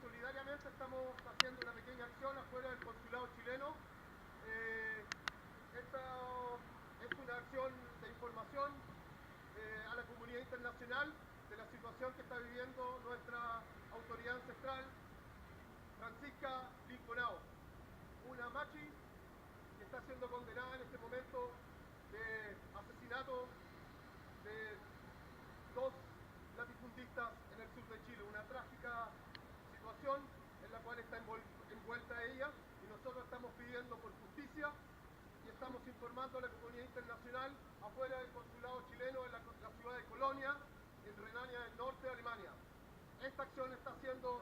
solidariamente estamos haciendo una pequeña acción afuera del consulado chileno. Esta es una acción de información a la comunidad internacional de la situación que está viviendo nuestra autoridad ancestral, Francisca Linconao, una machi que está siendo condenada en este momento de asesinato de dos latifundistas en el sur de Chile, una trágica situación en la cual está envuelta ella, y nosotros estamos pidiendo por justicia y estamos informando a la comunidad internacional afuera del consulado chileno en la ciudad de Colonia, en Renania del Norte, Alemania. Esta acción está siendo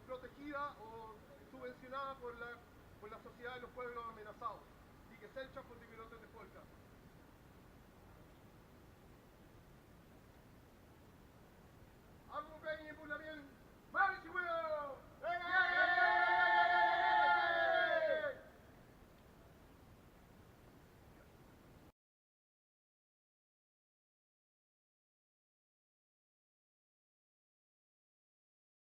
protegida o subvencionada por la Sociedad de los Pueblos Amenazados, y que se echa por de Polka.